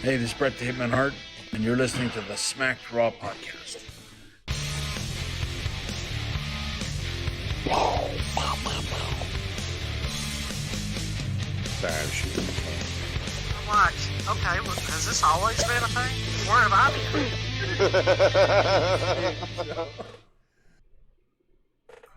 Hey, this is Brett the Hitman Hart, and you're listening to the Smacked Raw podcast. Sorry, I'm shooting. What? Okay, well, has this always been a thing? Where have I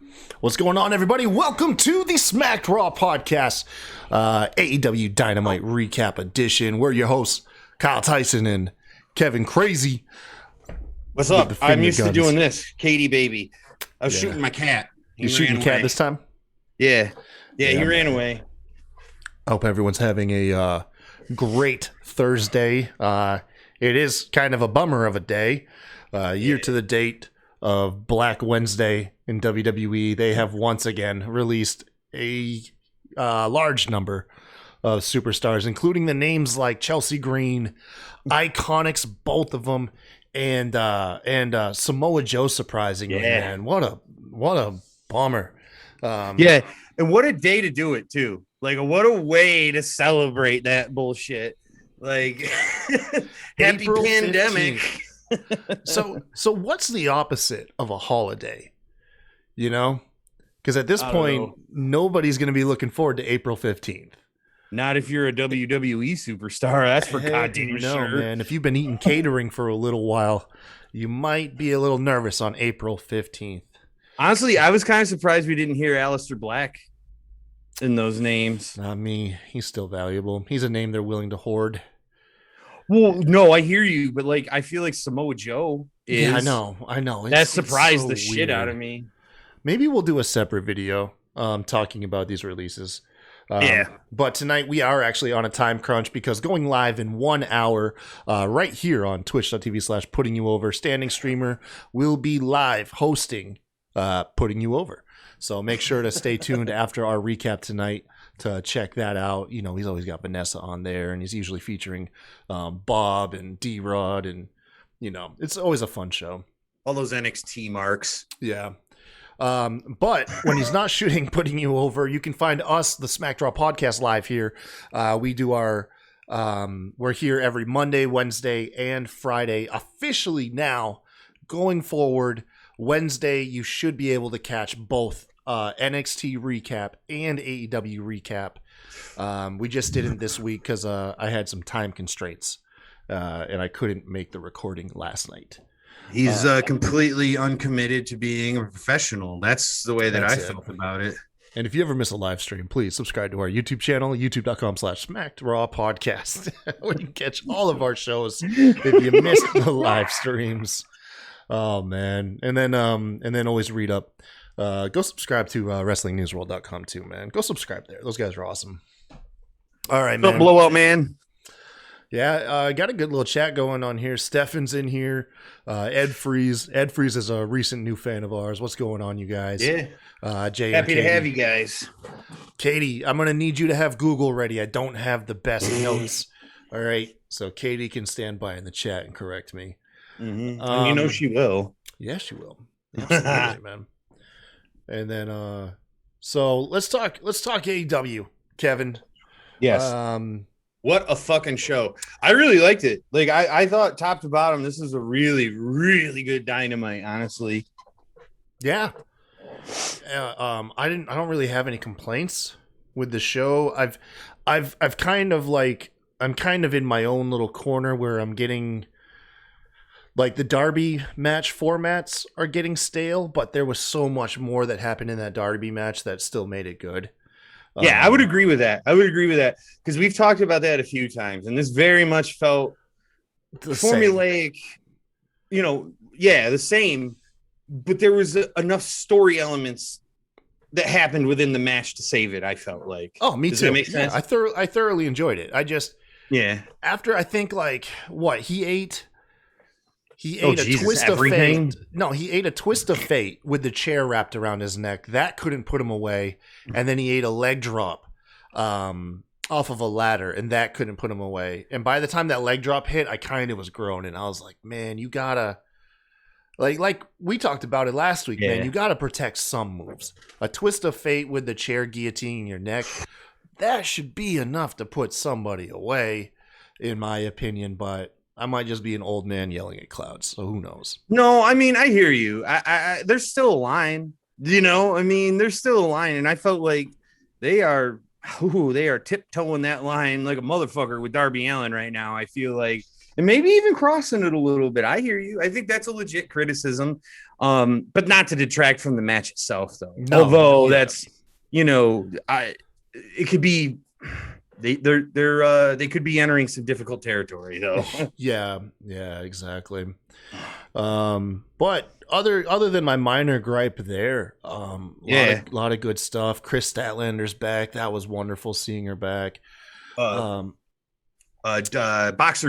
been? What's going on, everybody? Welcome to the Smacked Raw podcast, AEW Dynamite Recap Edition. We're your hosts, Kyle Tyson and Kevin Crazy. What's up? I'm used to doing this. Katie, baby. I was shooting my cat. You're shooting the cat this time? Yeah, he ran away. I hope everyone's having a great Thursday. It is kind of a bummer of a day. Year to the date of Black Wednesday in WWE, they have once again released a large number of superstars, including the names like Chelsea Green, Iconics, both of them, and Samoa Joe, surprisingly, man. What a bummer. And what a day to do it too. Like, what a way to celebrate that bullshit. Like, happy April pandemic. 15th. So what's the opposite of a holiday? You know? Because at this point, nobody's going to be looking forward to April 15th. Not if you're a WWE superstar. That's for goddamn sure. Man. If you've been eating catering for a little while, you might be a little nervous on April 15th. Honestly, I was kind of surprised we didn't hear Aleister Black in those names. Not me. He's still valuable. He's a name they're willing to hoard. Well, no, I hear you, but like, I feel like Samoa Joe is. Yeah, I know. That surprised so the shit weird. out of me. Maybe we'll do a separate video talking about these releases. But tonight we are actually on a time crunch because going live in 1 hour right here on twitch.tv/puttingyouover, standing streamer will be live hosting Putting You Over. So make sure to stay tuned after our recap tonight to check that out. You know, he's always got Vanessa on there, and he's usually featuring Bob and D-Rod, and, you know, it's always a fun show. All those NXT marks. Yeah. But when he's not shooting Putting You Over, you can find us, the Smack Draw podcast, live here. We do our, we're here every Monday, Wednesday, and Friday. Officially now, going forward, Wednesday, you should be able to catch both NXT recap and AEW recap. We just didn't this week because I had some time constraints, and I couldn't make the recording last night. He's completely uncommitted to being a professional. That's the way that I felt about it. And if you ever miss a live stream, please subscribe to our YouTube channel, youtube.com/SmackedRawPodcast, where you can catch all of our shows if you missed the live streams. Oh, man. And then always read up. Go subscribe to WrestlingNewsWorld.com too, man. Go subscribe there. Those guys are awesome. All right, man. Don't blow up, man. Yeah, got a good little chat going on here. Stefan's in here. Ed Freeze. Ed Freeze is a recent new fan of ours. What's going on, you guys? Yeah. Jay, happy to have you guys. Katie, I'm going to need you to have Google ready. I don't have the best notes. All right. So Katie can stand by in the chat and correct me. Mm-hmm. And you know she will. Yeah, she will. Absolutely, man. And then, so let's talk AEW, Kevin. Yes. What a fucking show. I really liked it. Like, I thought top to bottom, this is a really, really good Dynamite, honestly. Yeah. I don't really have any complaints with the show. I've kind of like, I'm kind of in my own little corner where I'm getting, like, the Darby match formats are getting stale, but there was so much more that happened in that Darby match that still made it good. Yeah, I would agree with that. Because we've talked about that a few times, and this very much felt formulaic, you know, the same, but there was enough story elements that happened within the match to save it, I felt like. Oh, me too. Does that make sense? Yeah, I thoroughly enjoyed it. I just, after I think, like, what, he ate a twist of fate. No, he ate a twist of fate with the chair wrapped around his neck. That couldn't put him away. And then he ate a leg drop off of a ladder, and that couldn't put him away. And by the time that leg drop hit, I kind of was groaning. I was like, man, you gotta, like we talked about it last week, man, you gotta protect some moves. A twist of fate with the chair guillotine in your neck, that should be enough to put somebody away. in my opinion, but I might just be an old man yelling at clouds, so who knows? No, I mean, I hear you. There's still a line, I mean, there's still a line, and I felt like they are tiptoeing that line like a motherfucker with Darby Allin right now. I feel like, and maybe even crossing it a little bit. I hear you. I think that's a legit criticism, but not to detract from the match itself, though. No, although that's, it could be. They could be entering some difficult territory though. yeah, exactly. But other than my minor gripe there, lot of good stuff. Chris Statlander's back. That was wonderful seeing her back. Boxer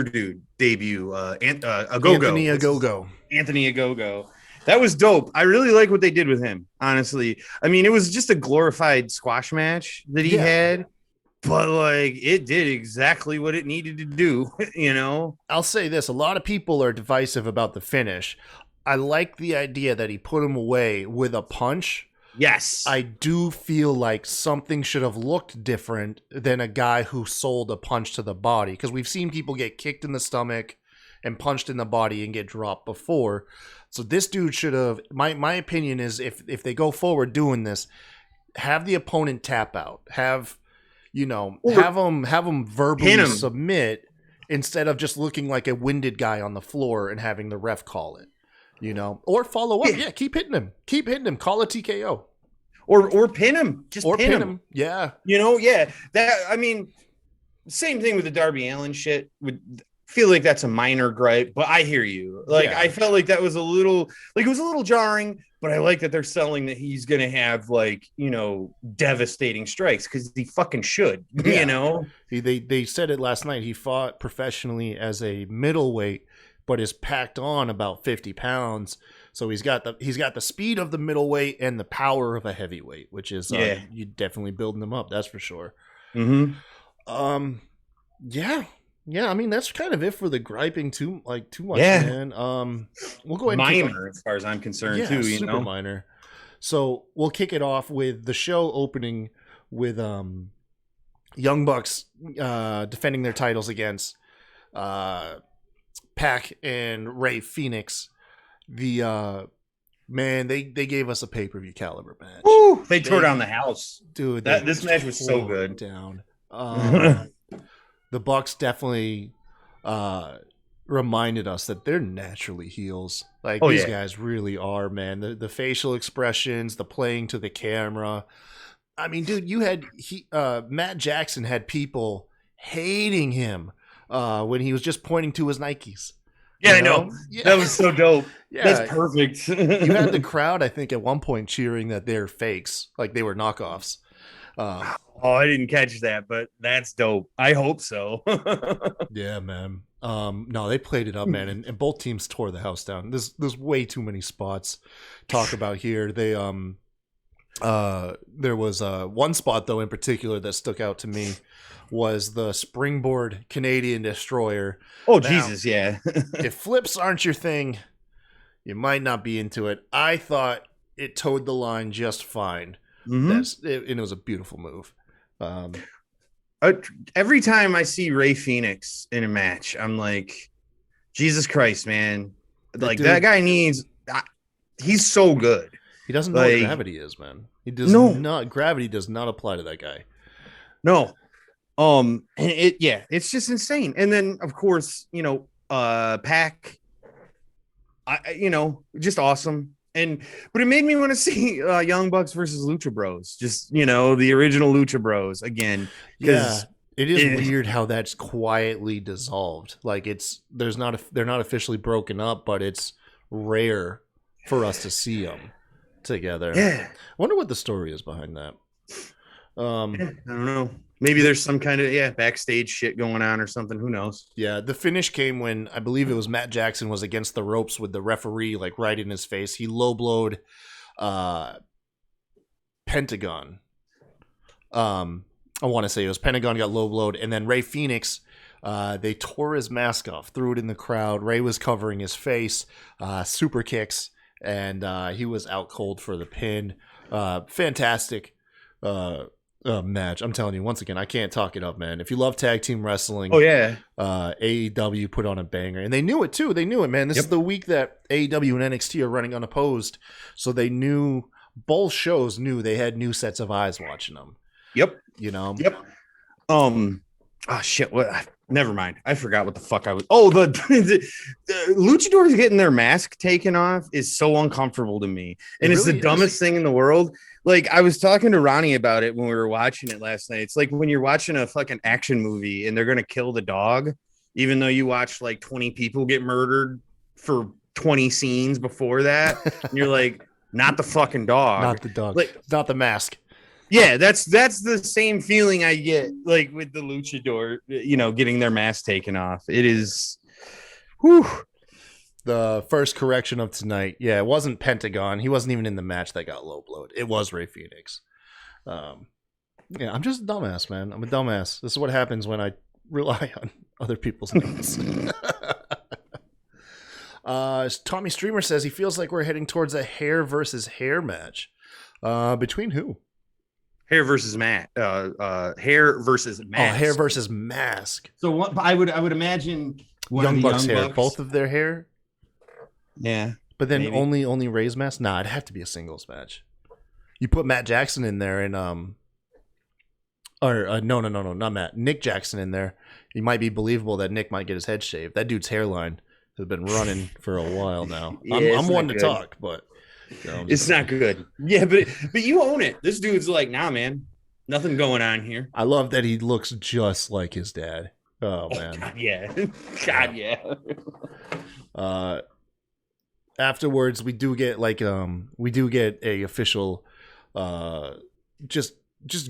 dude debut. Anthony Agogo. That was dope. I really like what they did with him. Honestly, I mean, it was just a glorified squash match that he had. But like it did exactly what it needed to do, I'll say this: a lot of people are divisive about the finish. I like the idea that he put him away with a punch. Yes, I do feel like something should have looked different than a guy who sold a punch to the body, because we've seen people get kicked in the stomach and punched in the body and get dropped before. So this dude should have. My opinion is if they go forward doing this, have the opponent tap out. Have them verbally submit instead of just looking like a winded guy on the floor and having the ref call it, or follow up. Yeah, keep hitting him. Call a TKO. Or pin him. Pin him. Yeah. That, I mean, same thing with the Darby Allin shit. Feel like that's a minor gripe, but I hear you. I felt like that was a little, it was a little jarring, but I like that they're selling that he's going to have devastating strikes, because he fucking should, They said it last night. He fought professionally as a middleweight, but is packed on about 50 pounds. So he's got the speed of the middleweight and the power of a heavyweight, which is, you definitely building them up. That's for sure. Mm-hmm. Yeah, I mean, that's kind of it for the griping too much, man. We'll go ahead minor as far as I'm concerned, too, super minor. So we'll kick it off with the show opening with Young Bucks defending their titles against Pac and Ray Phoenix. They gave us a pay-per-view caliber match. Woo! They tore down the house. Dude, this match was so good. Down. The Bucks definitely reminded us that they're naturally heels. These guys really are, man. The facial expressions, the playing to the camera. I mean, dude, you had Matt Jackson had people hating him when he was just pointing to his Nikes. Yeah, I know. Yeah. That was so dope. Yeah. That's perfect. You had the crowd, I think, at one point cheering that they're fakes, like they were knockoffs. I didn't catch that, but that's dope. I hope so. Yeah, man. No, they played it up, man, and both teams tore the house down. There's way too many spots talk about here. They there was one spot though in particular that stuck out to me was the springboard Canadian destroyer. Oh, now, Jesus, yeah. If flips aren't your thing, you might not be into it. I thought it towed the line just fine. Mm-hmm. And it was a beautiful move. Every time I see Ray Phoenix in a match, I'm like, Jesus Christ, man. That guy needs... he's so good. He doesn't know what gravity is, man. Gravity does not apply to that guy. No. And it's just insane. And then, of course, Pac, just awesome. But it made me want to see Young Bucks versus Lucha Bros. Just, the original Lucha Bros again. Yeah, it is weird how that's quietly dissolved. They're not officially broken up, but it's rare for us to see them together. Yeah. I wonder what the story is behind that. I don't know. Maybe there's some kind of backstage shit going on or something. Who knows? Yeah, the finish came when I believe it was Matt Jackson was against the ropes with the referee right in his face. He low blowed Pentagon. I want to say it was Pentagon got low blowed, and then Ray Phoenix. They tore his mask off, threw it in the crowd. Ray was covering his face, super kicks, and he was out cold for the pin. Fantastic. match. I'm telling you, once again, I can't talk it up, man. If you love tag team wrestling, Oh yeah, AEW put on a banger, and they knew it too. They knew it, man. This is the week that AEW and NXT are running unopposed, so they knew both shows knew they had new sets of eyes watching them. Yep. You know. Yep. Oh shit! What? Never mind. I forgot what the fuck I was. Oh, the luchadors getting their mask taken off is so uncomfortable to me, and it's the dumbest thing in the world. Like, I was talking to Ronnie about it when we were watching it last night. It's like when you're watching a fucking action movie and they're gonna kill the dog, even though you watched like 20 people get murdered for 20 scenes before that. And you're like, not the fucking dog, not the dog, like, not the mask. Yeah, that's the same feeling I get like with the luchador, getting their mask taken off. It is, whew. The first correction of tonight. Yeah, it wasn't Pentagon. He wasn't even in the match that got low blowed. It was Rey Fenix. Yeah, I'm just a dumbass, man. I'm a dumbass. This is what happens when I rely on other people's names. Tommy Streamer says he feels like we're heading towards a hair versus hair match. Between who? Hair versus Matt. Hair versus Mask. Oh, hair versus Mask. So what? I would imagine Young Bucks hair. Both of their hair. Yeah, but then maybe. only Ray's mask. Nah, it'd have to be a singles match. You put Matt Jackson in there, and no, not Matt. Nick Jackson in there. It might be believable that Nick might get his head shaved. That dude's hairline has been running for a while now. Yeah, I'm one to talk, but it's not good. Yeah, but you own it. This dude's like, nah, man, nothing going on here. I love that he looks just like his dad. Oh man, God, yeah, God, yeah. Afterwards, we do get a official, just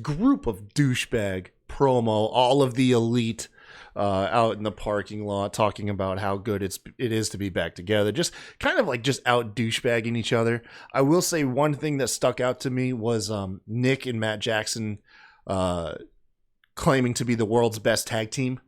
group of douchebag promo. All of the elite out in the parking lot talking about how good it is to be back together. Just kind of like just out douchebagging each other. I will say one thing that stuck out to me was Nick and Matt Jackson claiming to be the world's best tag team.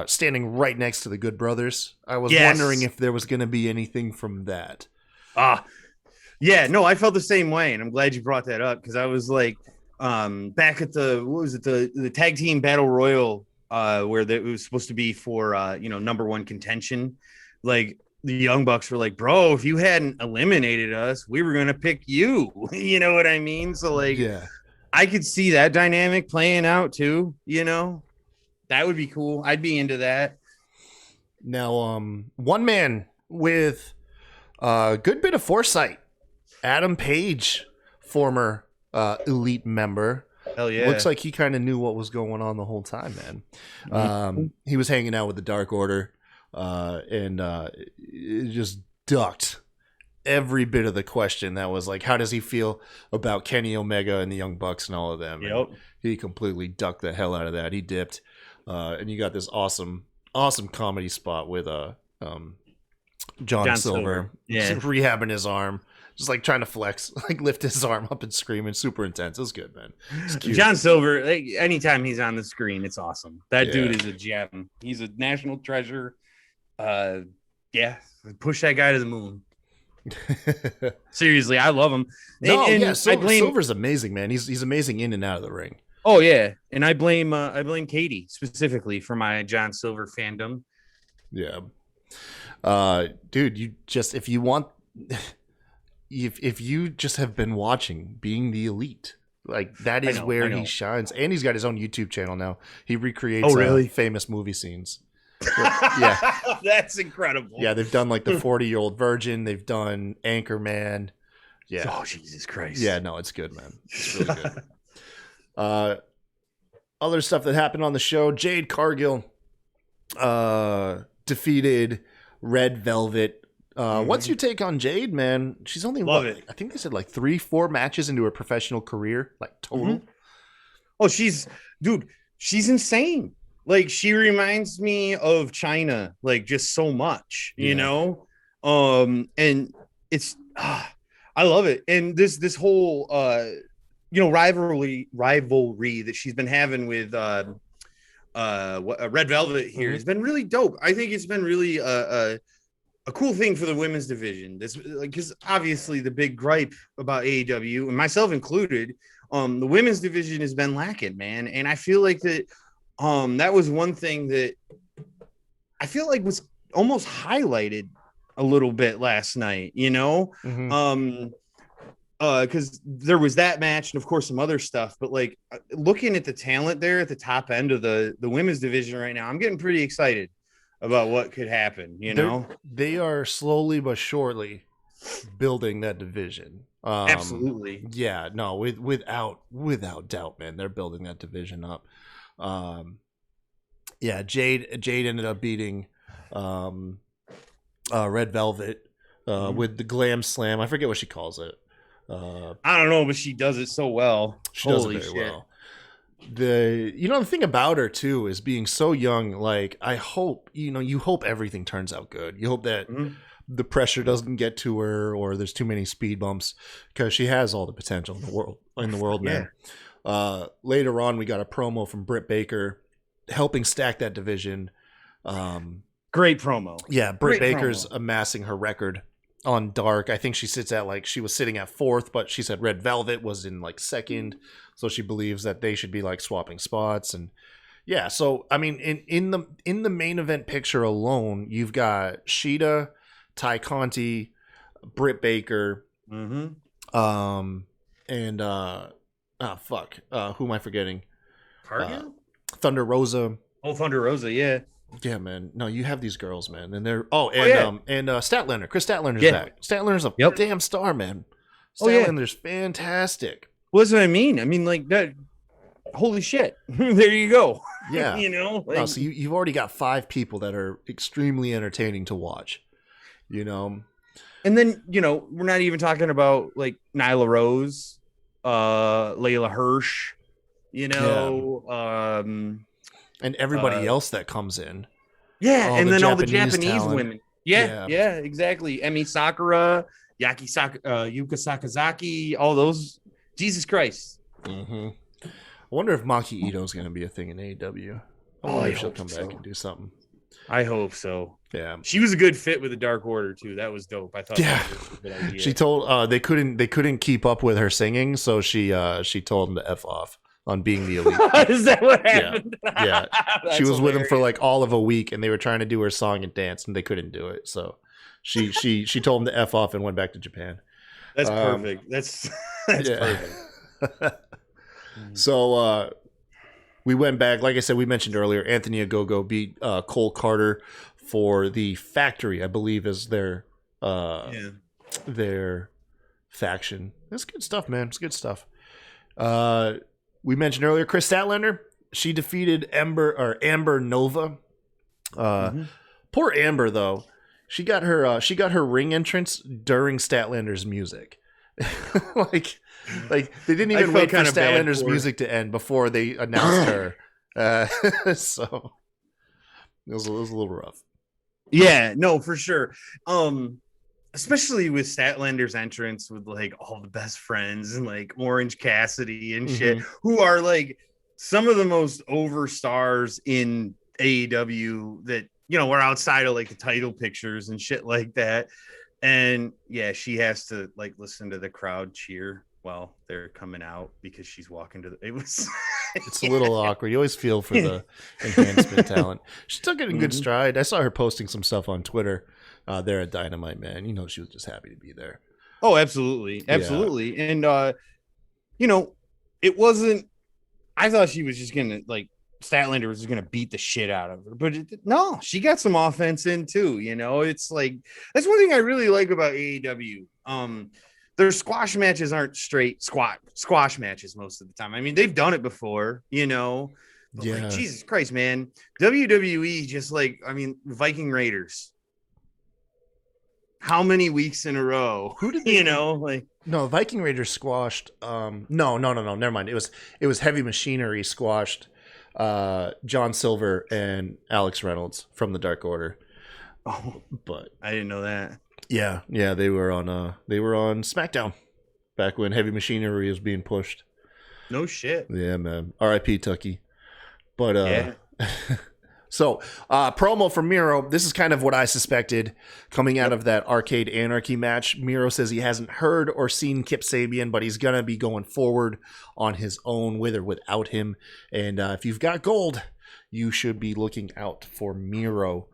Standing right next to the Good Brothers. I was wondering if there was going to be anything from that. Yeah, no, I felt the same way, and I'm glad you brought that up because I was like, back at the tag team battle royal, where it was supposed to be for number one contention. Like the Young Bucks were like, bro, if you hadn't eliminated us, we were gonna pick you. You know what I mean? So like, yeah, I could see that dynamic playing out too. That would be cool. I'd be into that. Now, one man with a good bit of foresight, Adam Page, former elite member. Hell yeah. Looks like he kind of knew what was going on the whole time, man. He was hanging out with the Dark Order and just ducked every bit of the question that was like, how does he feel about Kenny Omega and the Young Bucks and all of them? Yep. He completely ducked the hell out of that. He dipped. And you got this awesome comedy spot with John Silver. Yeah. Just rehabbing his arm, just like trying to flex, like lift his arm up and screaming. Super intense. It was good, man. John Silver, like, anytime he's on the screen, it's awesome. That dude is a gem. He's a national treasure. Yeah, push that guy to the moon. Seriously, I love him. Silver's amazing, man. He's amazing in and out of the ring. Oh yeah, and I blame Katie specifically for my John Silver fandom. Yeah, dude, if you just have been watching Being the Elite, like that is where he shines, and he's got his own YouTube channel now. He recreates famous movie scenes. Yeah, that's incredible. Yeah, they've done like the 40-Year-Old Virgin. They've done Anchorman. Yeah. Oh Jesus Christ. Yeah, no, it's good, man. It's really good. Other stuff that happened on the show: Jade Cargill defeated Red Velvet. What's your take on Jade, man? She's only I think they said like 3-4 matches into her professional career, like total. Oh, she's insane. Like, she reminds me of China, like, just so much, you know? And it's, I love it. And this whole, rivalry that she's been having with Red Velvet here has been really dope. I think it's been really a cool thing for the women's division. This, because obviously the big gripe about AEW, and myself included, The women's division has been lacking, man. And I feel like that was one thing that I feel like was almost highlighted a little bit last night, you know? Mm-hmm. Because there was that match and of course some other stuff, but like looking at the talent there at the top end of the women's division right now, I'm getting pretty excited about what could happen. They are slowly but surely building that division. Absolutely. Yeah, no, without doubt, man, they're building that division up. Yeah, Jade ended up beating Red Velvet with the glam slam. I forget what she calls it. I don't know, but she does it so well. She does it very well. The thing about her too is being so young. Like, I hope you hope everything turns out good. You hope that the pressure doesn't get to her or there's too many speed bumps, because she has all the potential in the world, man. Later on, we got a promo from Britt Baker helping stack that division. Great promo. Yeah, Britt Baker's amassing her record on Dark. I think she was sitting at 4th, but she said Red Velvet was in like 2nd, so she believes that they should be like swapping spots. And yeah, so I mean, in the main event picture alone, you've got Sheeta, Ty Conti, Britt Baker, and who am I forgetting? Cargill? Thunder Rosa. Oh, Thunder Rosa, yeah. Yeah, man. No, you have these girls, man, and they're Statlander. Chris Statlander's back. Statlander's a damn star, man. Statlander's fantastic. Well, that's what I mean. I mean, like that. Holy shit! There you go. Yeah, So you've already got 5 people that are extremely entertaining to watch. And then we're not even talking about like Nyla Rose, Layla Hirsch, and everybody else that comes in. Yeah, and then all the Japanese Japanese talent. women. Yeah, exactly. Emi Sakura, Yuka Sakazaki, all those. Jesus Christ. Mm-hmm. I wonder if Maki Ito's going to be a thing in AEW. I wonder if she'll come back and do something. I hope so. Yeah, she was a good fit with the Dark Order too. That was dope. I thought. Yeah, that was a good idea. She told they couldn't keep up with her singing, so she told him to F off on being the elite. Is that what happened? Yeah. She was with him for like all of a week, and they were trying to do her song and dance, and they couldn't do it. So she told him to F off and went back to Japan. That's perfect. That's perfect. So we went back. Like I said, we mentioned earlier, Anthony Ogogo beat Cole Carter for the Factory, I believe, is their faction. That's good stuff, man. It's good stuff. We mentioned earlier Chris Statlander. She defeated Amber Nova. Poor Amber, though. She got her ring entrance during Statlander's music. like they didn't even wait for Statlander's music to end before they announced her. So it was a little rough. Yeah, no, for sure. Especially with Statlander's entrance with like all the best friends and like Orange Cassidy and shit, who are like some of the most over stars in AEW that, were outside of like the title pictures and shit like that. And yeah, she has to like listen to the crowd cheer while they're coming out because she's walking to it's a little awkward. You always feel for the enhancement talent. She took it in good stride. I saw her posting some stuff on Twitter there at Dynamite, man. She was just happy to be there. Oh, absolutely. And it wasn't, I thought she was just gonna like Statlander was just gonna beat the shit out of her, but no, she got some offense in too. It's like that's one thing I really like about AEW. Their squash matches aren't straight squash matches most of the time. I mean, they've done it before, but like, Jesus Christ, man, WWE just like, I mean, Viking Raiders. How many weeks in a row? Who did they, No, Viking Raiders squashed. No. Never mind. It was Heavy Machinery squashed John Silver and Alex Reynolds from the Dark Order. Oh, but I didn't know that. Yeah, they were on SmackDown back when Heavy Machinery was being pushed. No shit. Yeah, man. R.I.P. Tucky. But So, promo for Miro. This is kind of what I suspected coming out of that Arcade Anarchy match. Miro says he hasn't heard or seen Kip Sabian, but he's going to be going forward on his own with or without him. And if you've got gold, you should be looking out for Miro.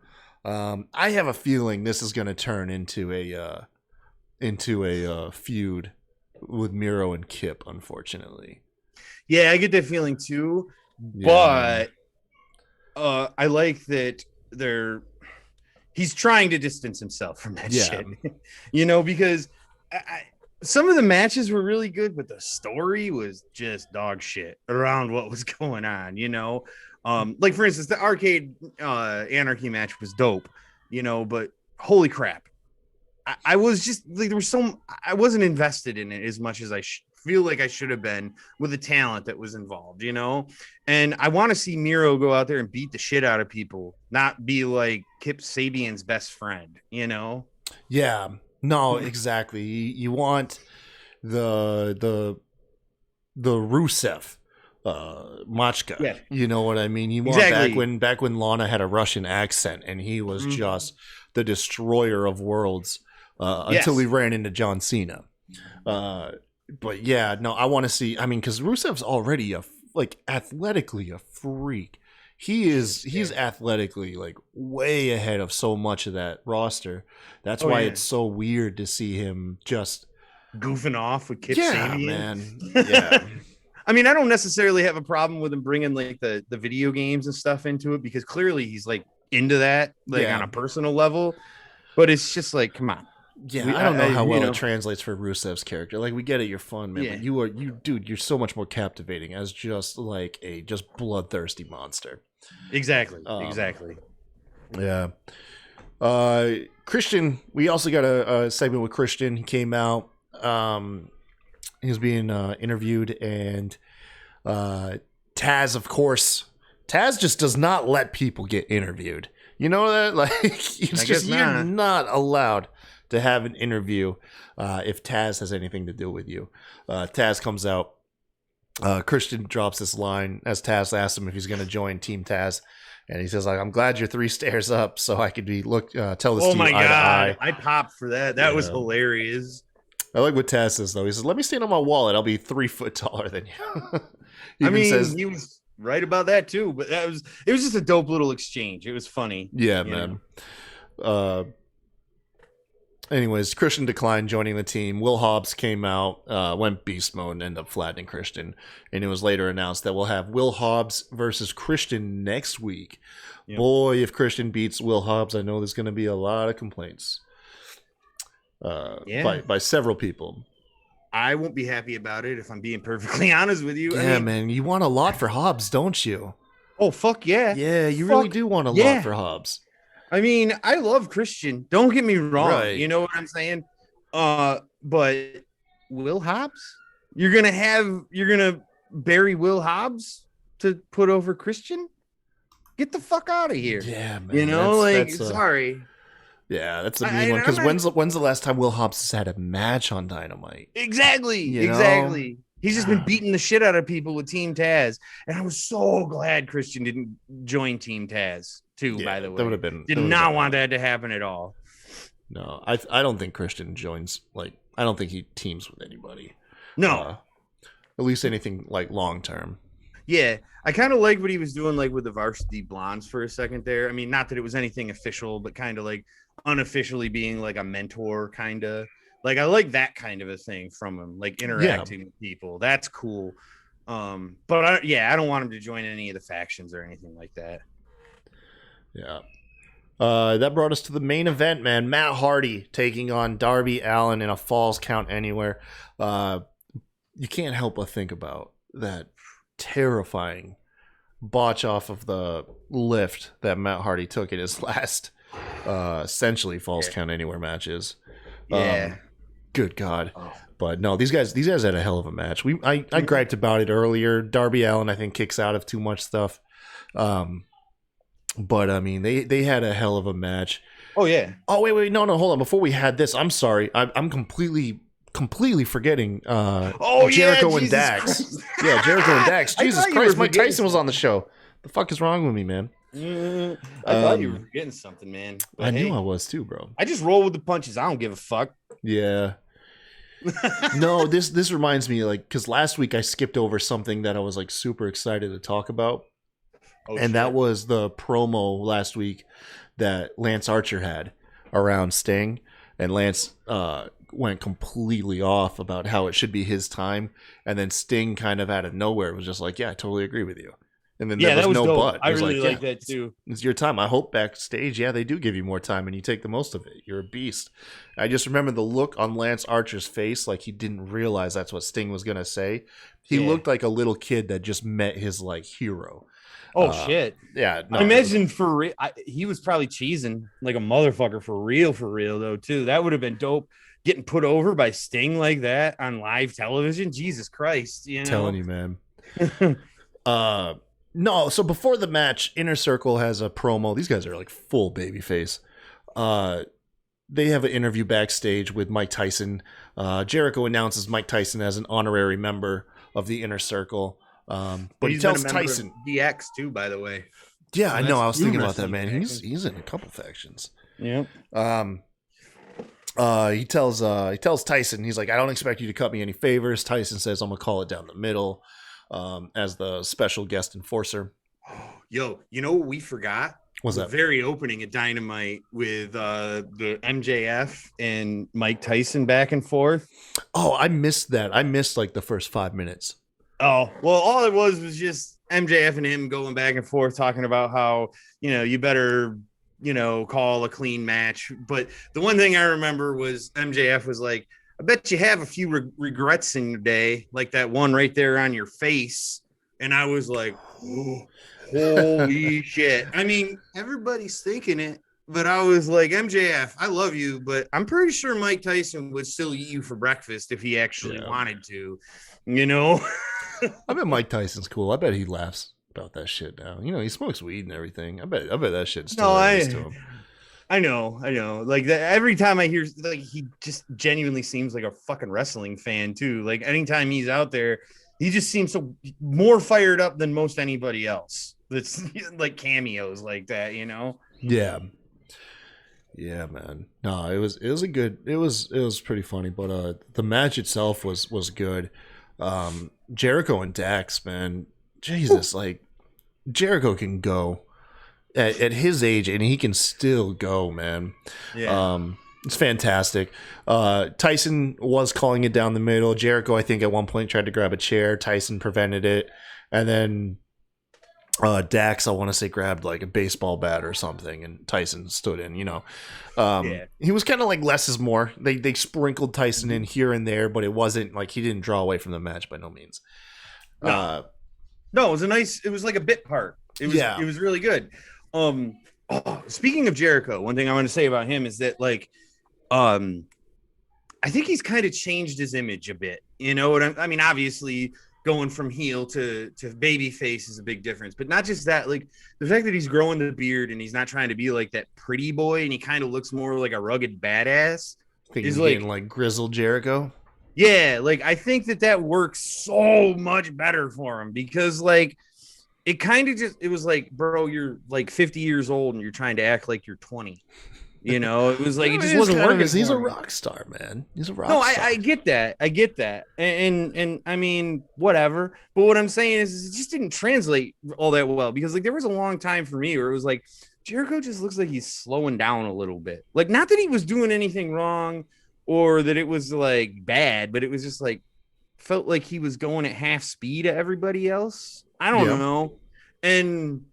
I have a feeling this is going to turn into a feud with Miro and Kip, unfortunately. Yeah, I get that feeling too. Yeah. But I like that he's trying to distance himself from that shit. Because some of the matches were really good, but the story was just dog shit around what was going on, like for instance, the Arcade Anarchy match was dope, but holy crap. I was just like, I wasn't invested in it as much as I feel like I should have been with the talent that was involved, and I want to see Miro go out there and beat the shit out of people, not be like Kip Sabian's best friend, Yeah, no, exactly. You want the Rusev Machka. Yeah. You know what I mean? You want back when Lana had a Russian accent and he was just the destroyer of worlds until he ran into John Cena. But yeah, no, I want to see. I mean, because Rusev's already athletically a freak. He's athletically like way ahead of so much of that roster. That's why it's so weird to see him just goofing off with Kip Sabian. Man. Yeah. I mean, I don't necessarily have a problem with him bringing like the video games and stuff into it, because clearly he's like into that, on a personal level. But it's just like, come on. Yeah, I don't know how well it translates for Rusev's character. Like, we get it, you're fun, man, but you're so much more captivating as just like a bloodthirsty monster. Exactly. Yeah. Christian, we also got a segment with Christian. He came out. He was being interviewed, and Taz, of course. Taz just does not let people get interviewed. You know that? Like, it's just you're not allowed to have an interview if Taz has anything to do with you. Taz comes out. Christian drops this line as Taz asks him if he's going to join Team Taz, and he says, like, "I'm glad you're 3 stairs up, so I could tell this to you eye to eye." I popped for that. That was hilarious. I like what Taz says though. He says, "Let me stand on my wallet. I'll be 3 foot taller than you." He was right about that too. But it was just a dope little exchange. It was funny. Yeah, man. Anyways, Christian declined joining the team. Will Hobbs came out, went beast mode, and ended up flattening Christian. And it was later announced that we'll have Will Hobbs versus Christian next week. Yep. Boy, if Christian beats Will Hobbs, I know there's going to be a lot of complaints by several people. I won't be happy about it if I'm being perfectly honest with you. Yeah, man, you want a lot for Hobbs, don't you? Oh, fuck yeah. Yeah, you really do want a lot for Hobbs. I mean, I love Christian. Don't get me wrong. Right. You know what I'm saying? But Will Hobbs? You're gonna bury Will Hobbs to put over Christian? Get the fuck out of here. Yeah, man. Sorry. Yeah, that's a mean one. Because when's the last time Will Hobbs has had a match on Dynamite? Exactly. Exactly. He's just been beating the shit out of people with Team Taz. And I was so glad Christian didn't join Team Taz too, by the way. That would have been did not want that to happen at all. No, I don't think Christian joins, I don't think he teams with anybody. No. At least anything long term. Yeah. I kind of like what he was doing with the Varsity Blondes for a second there. I mean, not that it was anything official, but kind of unofficially being a mentor kind of. I like that kind of a thing from him, interacting with people. That's cool. But I don't want him to join any of the factions or anything like that. Yeah. That brought us to the main event, man. Matt Hardy taking on Darby Allin in a Falls Count Anywhere. You can't help but think about that terrifying botch off of the lift that Matt Hardy took in his last essentially Falls Count Anywhere matches. Yeah. Good God. But no, these guys had a hell of a match. I griped about it earlier. Darby Allin, I think, kicks out of too much stuff. But I mean, they had a hell of a match. Oh yeah. Oh wait, no, hold on. Before we had this, I'm sorry. I'm completely forgetting. Jericho and Dax. Yeah, Jericho and Dax. Jesus Christ, Mike Tyson was on the show. The fuck is wrong with me, man? I thought you were getting something, man. But I knew I was too, bro. I just roll with the punches. I don't give a fuck. Yeah. No, this reminds me, like, because last week I skipped over something that I was like super excited to talk about. That was the promo last week that Lance Archer had around Sting, and Lance went completely off about how it should be his time, and then Sting kind of out of nowhere was just like, "Yeah, I totally agree with you." And then there was no dope. but. I really like that too. It's your time. I hope backstage, they do give you more time, and you take the most of it. You're a beast. I just remember the look on Lance Archer's face, like he didn't realize that's what Sting was gonna say. He looked like a little kid that just met his like hero. Oh shit! Yeah, no, I imagine for real, he was probably cheesing like a motherfucker for real though too. That would have been dope. Getting put over by Sting like that on live television, Jesus Christ! You know, telling you, man. No, so before the match, Inner Circle has a promo. These guys are like full babyface. They have an interview backstage with Mike Tyson. Jericho announces Mike Tyson as an honorary member of the Inner Circle. But he tells Tyson DX too, by the way. Yeah, so I know. I was thinking about that, man. Factions. He's in a couple factions. Yeah. He tells Tyson, he's like, I don't expect you to cut me any favors. Tyson says, I'm gonna call it down the middle, as the special guest enforcer. Yo, you know what we forgot? Was that the very opening at Dynamite with the MJF and Mike Tyson back and forth? Oh, I missed that. I missed like the first 5 minutes. Oh, well, all it was just MJF and him going back and forth talking about how, you better, call a clean match. But the one thing I remember was MJF was like, I bet you have a few regrets in your day, like that one right there on your face. And I was like, oh, holy shit. I mean, everybody's thinking it, but I was like, MJF, I love you, but I'm pretty sure Mike Tyson would still eat you for breakfast if he actually wanted to, I bet Mike Tyson's cool. I bet he laughs about that shit now. He smokes weed and everything. I bet that shit's still nice to him. I know. Like every time I hear, like, he just genuinely seems like a fucking wrestling fan too. Like anytime he's out there, he just seems so more fired up than most anybody else. That's like cameos like that, Yeah. Yeah, man. No, it was pretty funny, but the match itself was good. Jericho and Dax, man, Jesus, like Jericho can go at his age, and he can still go, man. Yeah. It's fantastic. Tyson was calling it down the middle. Jericho, I think, at one point tried to grab a chair. Tyson prevented it, and then Dax, I want to say, grabbed like a baseball bat or something, and Tyson stood in. He was kind of like less is more. They sprinkled Tyson in here and there, but it wasn't like he didn't draw away from the match by no means. No, it was like a bit part. It was really good. Speaking of Jericho, one thing I want to say about him is that, like, I think he's kind of changed his image a bit. You know what I mean? Obviously, going from heel to baby face is a big difference, but not just that. Like the fact that he's growing the beard and he's not trying to be like that pretty boy, and he kind of looks more like a rugged badass. He's like grizzled Jericho. Yeah, like I think that works so much better for him, because like it kind of it was like, bro, you're like 50 years old and you're trying to act like you're 20. It was like, it just wasn't working. He's a rock star, man. He's a rock star. I get that. And I mean, whatever. But what I'm saying is it just didn't translate all that well, because like there was a long time for me where it was like Jericho just looks like he's slowing down a little bit. Like, not that he was doing anything wrong or that it was like bad, but it was just like felt like he was going at half speed at everybody else. I don't know. And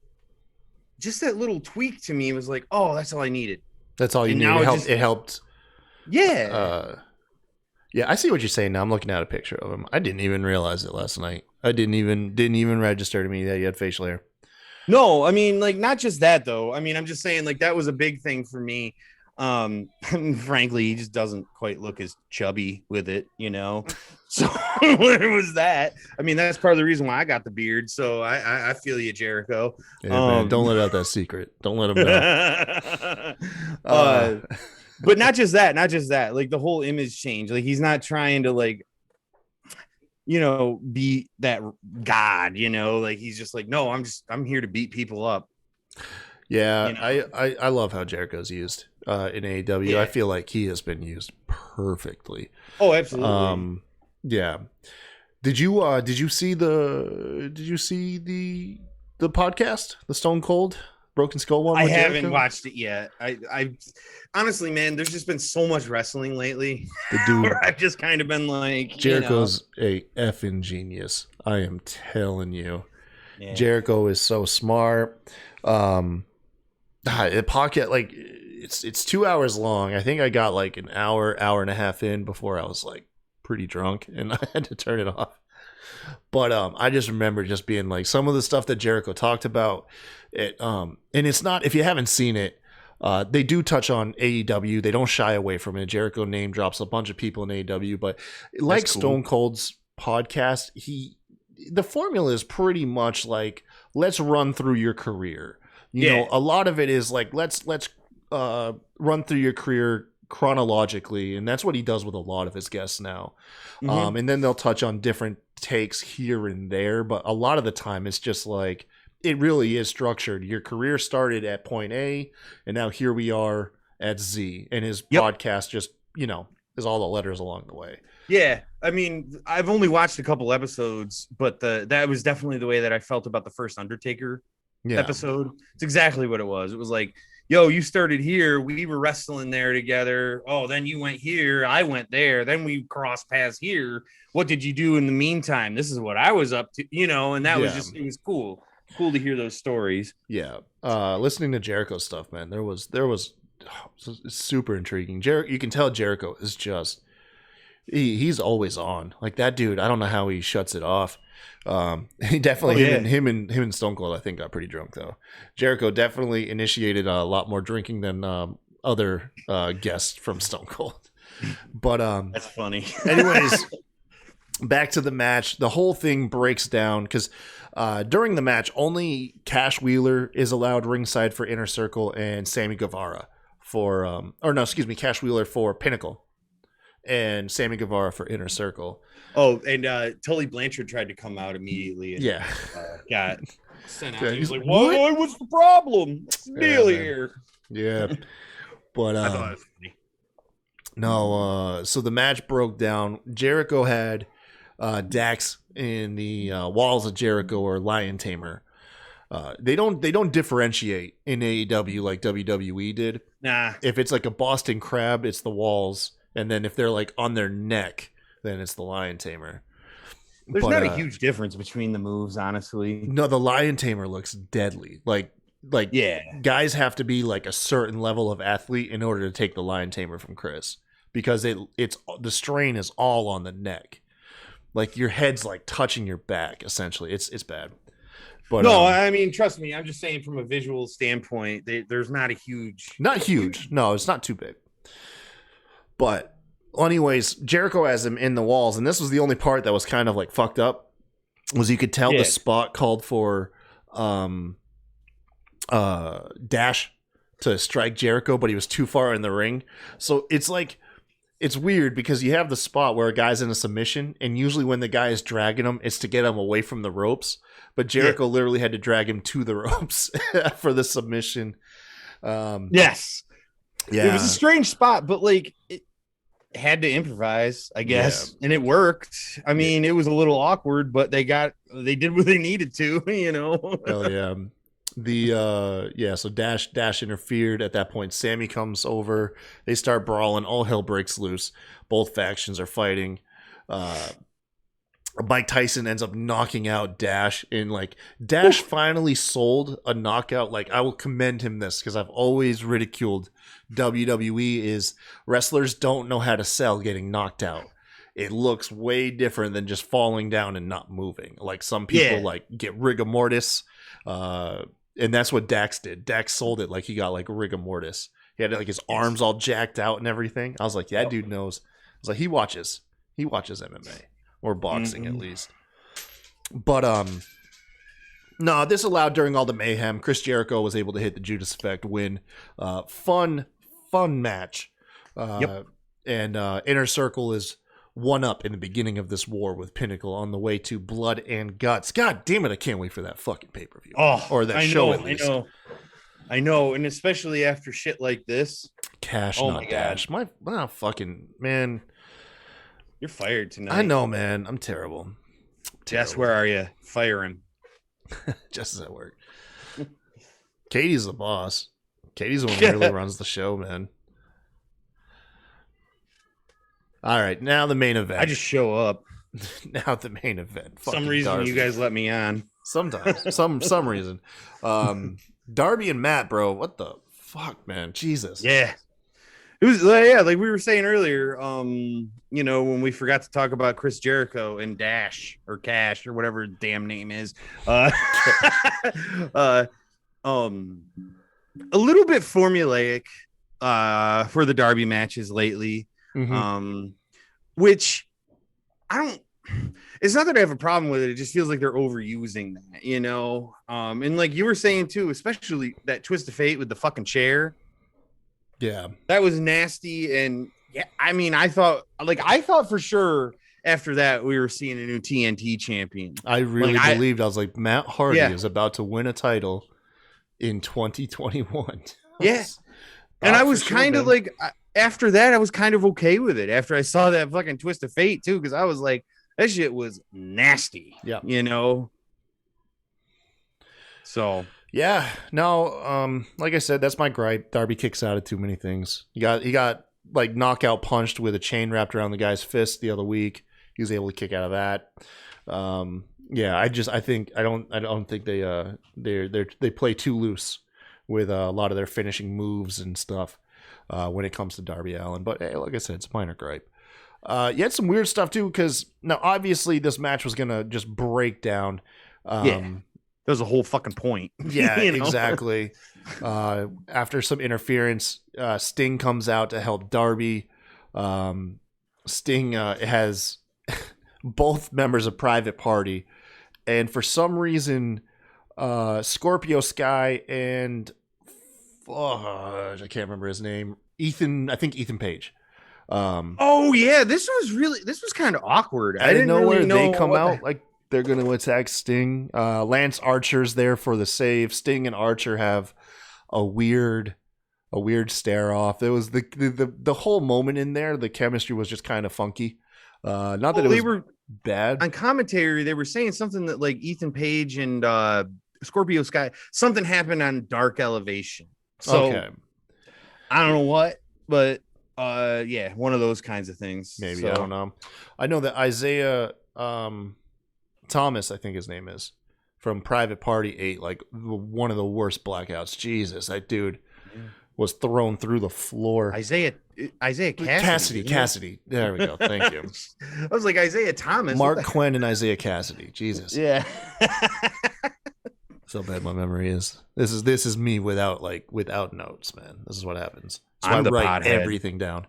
just that little tweak to me was like, oh, that's all I needed. That's all you need. It helped. Yeah. Yeah, I see what you're saying now. I'm looking at a picture of him. I didn't even realize it last night. I didn't even register to me that he had facial hair. No, I mean, like, not just that though. I mean, I'm just saying, like, that was a big thing for me. Frankly, he just doesn't quite look as chubby with it, So where was that? I mean, that's part of the reason why I got the beard. So I feel you, Jericho. Yeah, man, don't let out that secret. Don't let him know. But not just that. Like the whole image change. Like he's not trying to like, be that god. Like he's just like, no, I'm here to beat people up. Yeah, You know? I love how Jericho's used in AEW. Yeah. I feel like he has been used perfectly. Oh, absolutely. Yeah. Did you see the podcast, the Stone Cold Broken Skull one? I with haven't Jericho? watched it yet. I honestly, man, there's just been so much wrestling lately. The dude, where I've just kind of been like, Jericho's a effing genius. I am telling you. Yeah. Jericho is so smart. The podcast, like, it's 2 hours long. I think I got like an hour and a half in before I was like pretty drunk and I had to turn it off. But I just remember just being like some of the stuff that Jericho talked about. And it's not, if you haven't seen it, they do touch on AEW. They don't shy away from it. Jericho name drops a bunch of people in AEW, but like cool. Stone Cold's podcast, the formula is pretty much like, let's run through your career. You know, a lot of it is like, let's run through your career chronologically, and that's what he does with a lot of his guests now. And then they'll touch on different takes here and there, but a lot of the time it's just like, it really is structured. Your career started at point A, and now here we are at Z, and his podcast just, you know, is all the letters along the way. Yeah, I mean, I've only watched a couple episodes, but that was definitely the way that I felt about the first Undertaker episode. It's exactly what it was. It was like, yo, you started here, we were wrestling there together. Oh, then you went here, I went there, then we crossed paths here. What did you do in the meantime? This is what I was up to, you know, and that was just, it was cool to hear those stories. Yeah. Listening to Jericho stuff, man, there was super intriguing. You can tell Jericho is just, he's always on. Like that dude, I don't know how he shuts it off. He definitely, him and Stone Cold, I think, got pretty drunk though. Jericho definitely initiated a lot more drinking than other guests from Stone Cold. But that's funny. Anyways, back to the match. The whole thing breaks down because during the match, only Cash Wheeler is allowed ringside for Inner Circle and Sammy Guevara for Cash Wheeler for Pinnacle and Sammy Guevara for Inner Circle. Oh, and Tully Blanchard tried to come out immediately. And, got sent out. He was like, "What? What's the problem? What's the deal here?" Yeah, but I thought it was funny. No, so the match broke down. Jericho had Dax in the Walls of Jericho or Lion Tamer. They don't differentiate in AEW like WWE did. Nah. If it's like a Boston Crab, it's the Walls, and then if they're like on their neck, then it's the Lion Tamer. There's not a huge difference between the moves, honestly. No, the Lion Tamer looks deadly. Like guys have to be like a certain level of athlete in order to take the Lion Tamer from Chris, because it's the strain is all on the neck. Like your head's like touching your back essentially. It's bad. But no, I mean, trust me, I'm just saying from a visual standpoint, there's not a huge. Not huge. No, it's not too big. But anyways, Jericho has him in the Walls, and this was the only part that was kind of like fucked up. Was you could tell the spot called for Dash to strike Jericho, but he was too far in the ring. So it's like, it's weird because you have the spot where a guy's in a submission, and usually when the guy is dragging him, it's to get him away from the ropes. But Jericho literally had to drag him to the ropes for the submission. Yes. Yeah. It was a strange spot, but like it had to improvise, I guess. Yeah. And it worked. I mean, it was a little awkward, but they did what they needed to, you know. Hell yeah. So Dash interfered. At that point, Sammy comes over. They start brawling. All hell breaks loose. Both factions are fighting. Mike Tyson ends up knocking out Dash, and like Dash finally sold a knockout. Like, I will commend him this, because I've always ridiculed WWE is wrestlers don't know how to sell getting knocked out. It looks way different than just falling down and not moving. Like some people like get rigor mortis. And that's what Dax did. Dax sold it like he got like rigor mortis. He had like his arms all jacked out and everything. I was like, that dude knows. I was like, he watches MMA or boxing at least. But no, this allowed during all the mayhem. Chris Jericho was able to hit the Judas Effect win. Fun match. And Inner Circle is one up in the beginning of this war with Pinnacle on the way to Blood and Guts. God damn it, I can't wait for that fucking pay-per-view. Oh, or that show at least. I know, and especially after shit like this. Cash, not dash. My fucking man. You're fired tonight. I know, man. I'm terrible. Jess, where are you? Firing. Just as at work. Katie's the boss. Katie's the one who really runs the show, man. All right, now the main event. I just show up. Now the main event. For some reason Darby. you guys let me on. Sometimes. some reason. Darby and Matt, bro. What the fuck, man? Jesus. Yeah. It was like we were saying earlier, when we forgot to talk about Chris Jericho and Dash or Cash or whatever his damn name is. A little bit formulaic for the Darby matches lately. Mm-hmm. Which it's not that I have a problem with it. It just feels like they're overusing that, and like you were saying too, especially that twist of fate with the fucking chair. Yeah, that was nasty. And yeah, I mean, I thought for sure after that we were seeing a new TNT champion. I really believed. I was like, Matt Hardy is about to win a title in 2021. Yeah, and I was kind of like, after that, I was kind of okay with it. After I saw that fucking twist of fate too, because I was like, that shit was nasty. Yeah, So. Yeah, no, like I said, that's my gripe. Darby kicks out of too many things. He got like knockout punched with a chain wrapped around the guy's fist the other week. He was able to kick out of that. Yeah, I don't think they play too loose with a lot of their finishing moves and stuff when it comes to Darby Allin. But hey, like I said, it's a minor gripe. You had some weird stuff too, because now obviously this match was gonna just break down. That was a whole fucking point. Yeah, exactly. After some interference, Sting comes out to help Darby. Sting has both members of Private Party, and for some reason, Scorpio Sky and I can't remember his name. I think Ethan Page. Oh yeah, this was kind of awkward. I didn't know where they come out like. They're going to attack Sting. Lance Archer's there for the save. Sting and Archer have a weird stare off. There was the whole moment in there. The chemistry was just kind of funky. Not that it was bad. On commentary, they were saying something that like Ethan Page and Scorpio Sky, something happened on Dark Elevation. So okay. I don't know what, but yeah, one of those kinds of things. Maybe, I don't know. I know that Isaiah Thomas, I think his name is, from Private Party 8, like one of the worst blackouts. Jesus, that dude was thrown through the floor. Isaiah Cassidy. There we go. Thank you. I was like, Isaiah Thomas. Mark Quinn and Isaiah Cassidy. Jesus. Yeah. So bad my memory is. This is me without notes, man. This is what happens. So I write everything down.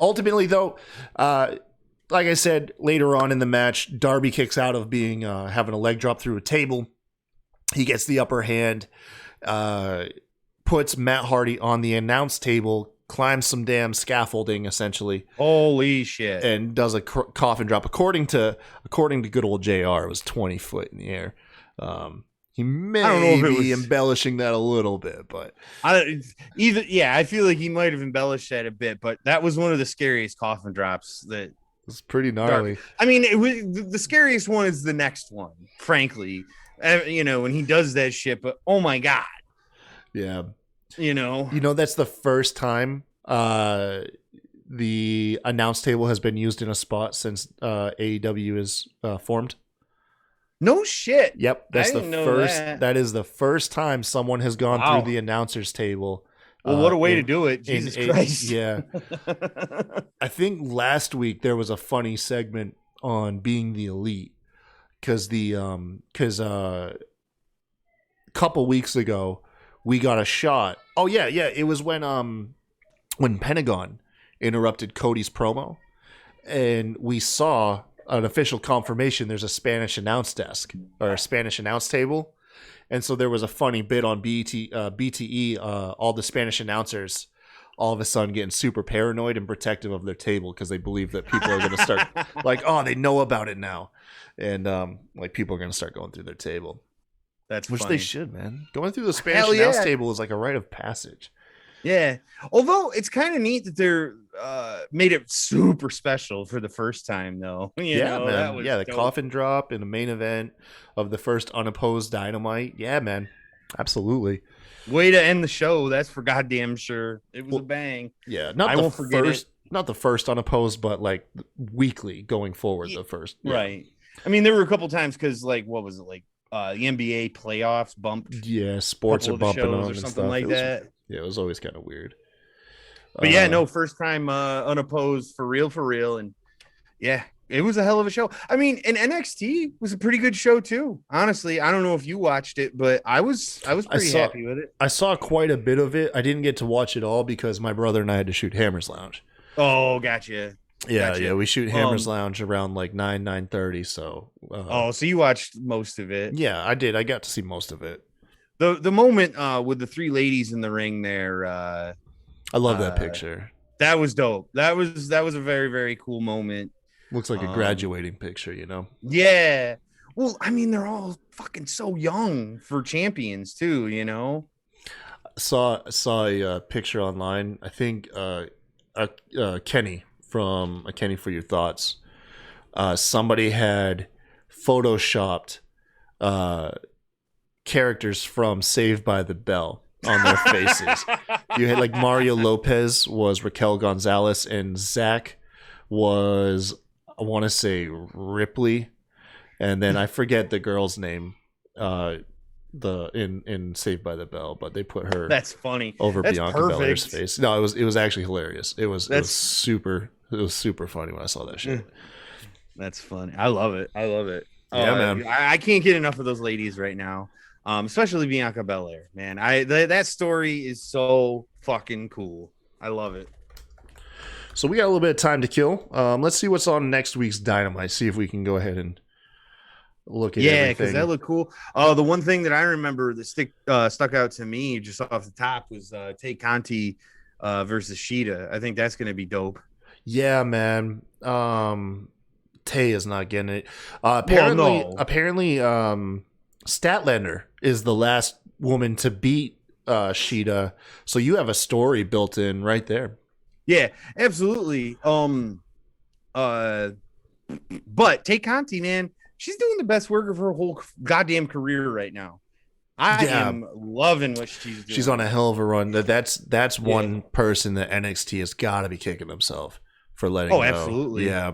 Ultimately, though, like I said, later on in the match, Darby kicks out of being having a leg drop through a table. He gets the upper hand, puts Matt Hardy on the announce table, climbs some damn scaffolding, essentially. Holy shit! And does a coffin drop. According to good old JR, it was 20 foot in the air. He may be embellishing that a little bit, but I feel like he might have embellished that a bit, but that was one of the scariest coffin drops. That was pretty gnarly. I mean, the scariest one is the next one, frankly. When he does that shit, but oh my god, yeah, that's the first time the announce table has been used in a spot since AEW is formed. No shit. Yep, that's the first. That is the first time someone has gone through the announcer's table. Well, what a way to do it! Jesus Christ. Yeah. I think last week there was a funny segment on Being the Elite because a couple weeks ago we got a shot. Oh yeah, it was when Pentagon interrupted Cody's promo, and we saw an official confirmation there's a Spanish announce desk or a Spanish announce table. And so there was a funny bit on BTE, all the Spanish announcers all of a sudden getting super paranoid and protective of their table because they believe that people are going to start like, oh, they know about it now. And like people are going to start going through their table. That's Which funny. they should, man. Going through the Spanish announce table is like a rite of passage. Yeah. Although it's kind of neat that they're made it super special for the first time, though. You know, man. That was the dope. coffin drop in the main event of the first unopposed Dynamite. Yeah, man. Absolutely. Way to end the show. That's for goddamn sure. It was a bang. Yeah. I won't forget it. Not the first unopposed, but like weekly going forward, the first. Yeah. Right. I mean, there were a couple times because, like, what was it? Like, the NBA playoffs bumped. Yeah, sports are bumping on or and something stuff. like that. Yeah, it was always kind of weird. But yeah, no, first time unopposed for real. And yeah, it was a hell of a show. I mean, and NXT was a pretty good show too. Honestly, I don't know if you watched it, but I was pretty happy with it. I saw quite a bit of it. I didn't get to watch it all because my brother and I had to shoot Hammer's Lounge. Oh, gotcha. Yeah, we shoot Hammer's Lounge around like 9:30. So. So you watched most of it? Yeah, I did. I got to see most of it. The moment with the three ladies in the ring there. I love that picture. That was dope. That was a very, very cool moment. Looks like a graduating picture, you know? Yeah. Well, I mean, they're all fucking so young for champions too, you know? Saw a picture online. I think Kenny from Kenny for Your Thoughts. Somebody had photoshopped characters from Saved by the Bell on their faces. You had like Mario Lopez was Raquel Gonzalez, and Zach was, I want to say, Ripley, and then I forget the girl's name in Saved by the Bell, but they put her that's funny over that's Bianca perfect. Belair's face. No, it was actually hilarious. It was super funny when I saw that shit. That's funny. I love it. Yeah, man. I can't get enough of those ladies right now. Especially Bianca Belair, man. That story is so fucking cool. I love it. So we got a little bit of time to kill. Let's see what's on next week's Dynamite. See if we can go ahead and look at everything. Yeah, because that looked cool. The one thing that I remember that stuck out to me just off the top was Tay Conti versus Sheeta. I think that's going to be dope. Yeah, man. Tay is not getting it. Apparently, Statlander is the last woman to beat Sheeta. So you have a story built in right there. Yeah, absolutely. But Tay Conti, man, she's doing the best work of her whole goddamn career right now. I am loving what she's doing. She's on a hell of a run. That's one person that NXT has got to be kicking themselves for letting go. Absolutely. Yeah.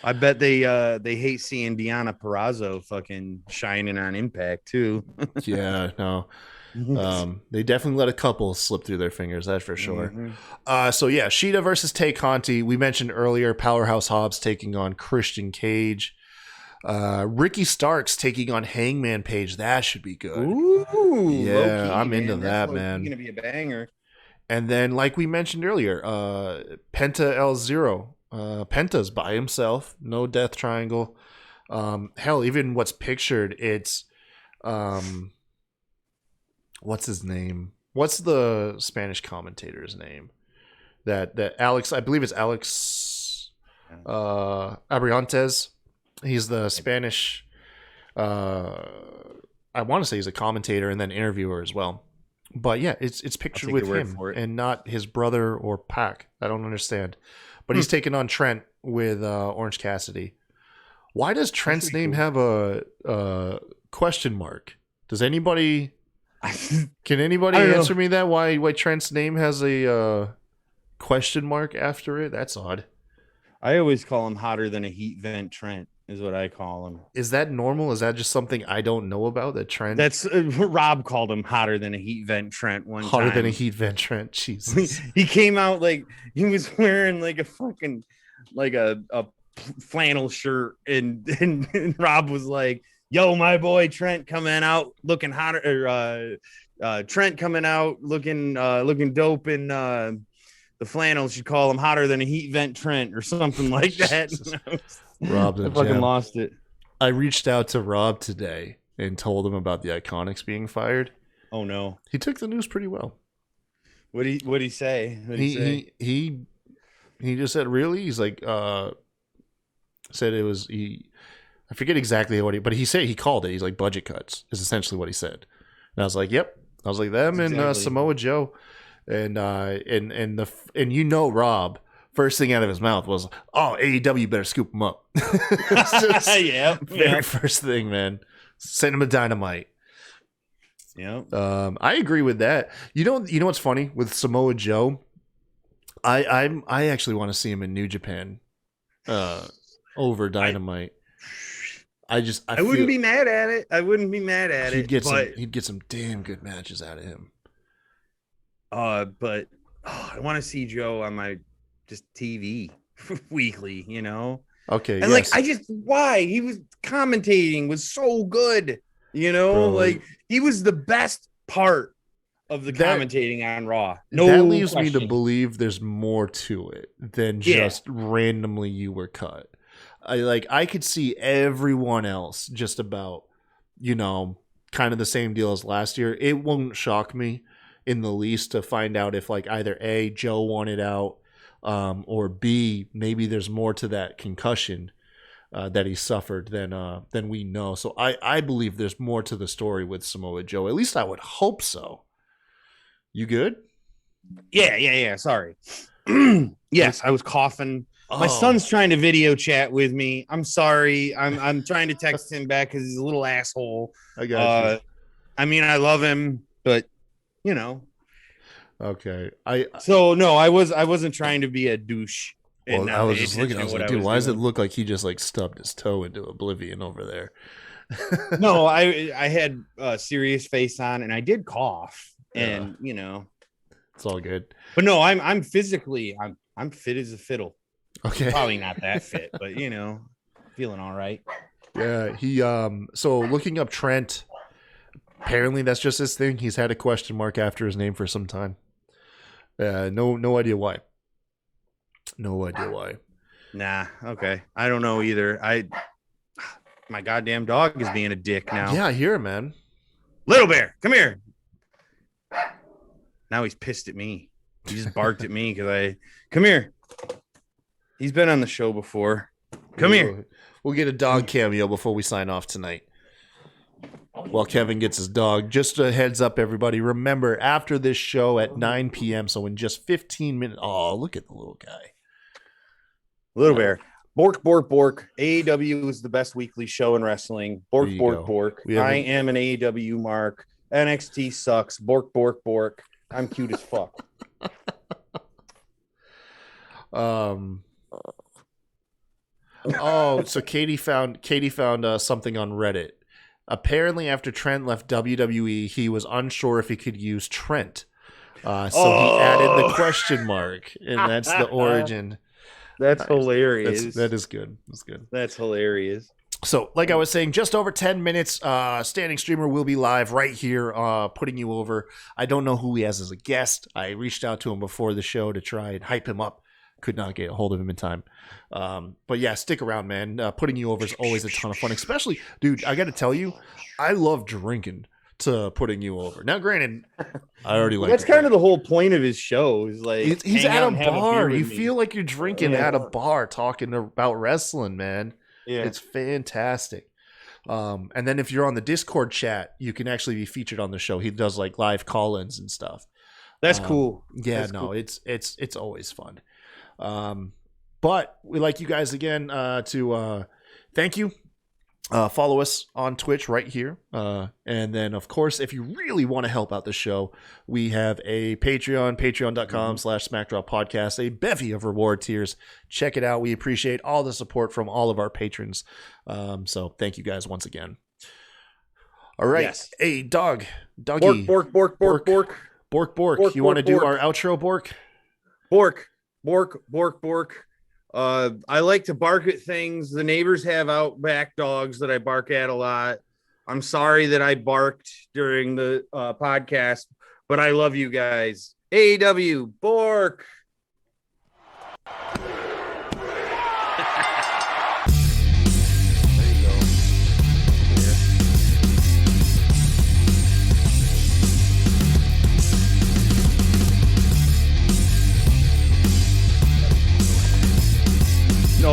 I bet they hate seeing Deonna Purrazzo fucking shining on Impact too. Yeah, no. They definitely let a couple slip through their fingers, that's for sure. Mm-hmm. So yeah, Sheeta versus Tay Conti. We mentioned earlier Powerhouse Hobbs taking on Christian Cage. Ricky Starks taking on Hangman Page. That should be good. Ooh, yeah, key, I'm into That's that, man. Gonna be a banger. And then, like we mentioned earlier, Penta El Zero. Penta's by himself, no death triangle. Hell, even what's pictured, it's what's his name? What's the Spanish commentator's name? That Alex, I believe it's Alex Abriantes. He's the Spanish. I want to say he's a commentator and then interviewer as well. But yeah, it's pictured with him and not his brother or Pac. I don't understand. But he's taking on Trent with Orange Cassidy. Why does Trent's name have a question mark? Does anybody? Can anybody answer me that? Why Trent's name has a question mark after it? That's odd. I always call him hotter than a heat vent. Trent is what I call him. Is that normal? Is that just something I don't know about? That Trent? That's Rob called him hotter than a heat vent. Trent one hotter time. than a heat vent. Trent. Jesus. He came out like he was wearing like a fucking like a flannel shirt, and Rob was like, "Yo, my boy Trent coming out looking hotter." Trent coming out looking dope in the flannels. You call him hotter than a heat vent. Trent or something like that. Rob, I fucking lost it. I reached out to Rob today and told him about the Iconics being fired. Oh no, he took the news pretty well. What'd he say? He just said, really? He's like, said it was I forget exactly but he said he called it. He's like, budget cuts is essentially what he said. And I was like, yep. I was like, them and Samoa Joe, and Rob. First thing out of his mouth was, "Oh, AEW better scoop him up." Very first thing, man. Send him a Dynamite. Yeah. I agree with that. You know what's funny with Samoa Joe? I actually want to see him in New Japan, over Dynamite. I wouldn't be mad at it. He'd get some damn good matches out of him. But I want to see Joe on my just TV weekly, you know? Okay. And why? He was commentating was so good, you know? Bro, like he was the best part of the commentating on Raw. That leaves me to believe there's more to it than just randomly you were cut. I could see everyone else just about, kind of the same deal as last year. It won't shock me in the least to find out if either A, Joe wanted out, or B, maybe there's more to that concussion that he suffered than we know. So I believe there's more to the story with Samoa Joe. At least I would hope so. You good? Yeah. Sorry. Yes, I was coughing. My son's trying to video chat with me. I'm sorry. I'm trying to text him back because he's a little asshole. I got you. I mean, I love him, but Okay. I wasn't trying to be a douche. Well, I was just looking. I was like, dude, why does it look like he just stubbed his toe into oblivion over there? No, I had a serious face on, and I did cough, and it's all good. But no, I'm physically I'm fit as a fiddle. Okay. Probably not that fit, but feeling all right. Yeah, he so looking up Trent, apparently that's just his thing. He's had a question mark after his name for some time. No idea why. No idea why. Nah, okay. I don't know either. My goddamn dog is being a dick now. Yeah, I hear him, man. Little Bear, come here. Now he's pissed at me. He just barked at me because come here. He's been on the show before. Come here. We'll get a dog cameo before we sign off tonight. While Kevin gets his dog. Just a heads up, everybody. Remember, after this show at 9 p.m., so in just 15 minutes. Oh, look at the little guy. Little Bear. Bork, bork, bork. AEW is the best weekly show in wrestling. Bork, bork, bork. I am an AEW mark. NXT sucks. Bork, bork, bork. I'm cute as fuck. So Katie found something on Reddit. Apparently, after Trent left WWE, he was unsure if he could use Trent. He added the question mark, and that's the origin. That's hilarious. That is good. That's good. That's hilarious. So, like I was saying, just over 10 minutes, Standing Streamer will be live right here, putting you over. I don't know who he has as a guest. I reached out to him before the show to try and hype him up. Could not get a hold of him in time. But yeah, stick around, man. Putting you over is always a ton of fun. Especially, dude, I got to tell you, I love drinking to putting you over. Now, granted, I already like that's kind of the whole point of his show. Is like he's at a bar. You feel like you're drinking at a bar, talking about wrestling, man. Yeah, it's fantastic. And then if you're on the Discord chat, you can actually be featured on the show. He does live call-ins and stuff. That's cool. Yeah, cool. It's always fun. But we'd like you guys again to thank you. Follow us on Twitch right here. And then, of course, if you really want to help out the show, we have a Patreon, patreon.com/SmackDrop a bevy of reward tiers. Check it out. We appreciate all the support from all of our patrons. So thank you guys once again. All right. Yes. Hey, doggy. Bork, bork, bork, bork, bork. Bork, bork. You want to do our outro, Bork? Bork, bork, bork, bork. I like to bark at things. The neighbors have outback dogs that I bark at a lot. I'm sorry that I barked during the podcast, but I love you guys. AEW, Bork.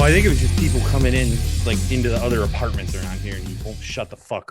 I think it was just people coming in like into the other apartments around here, and he won't shut the fuck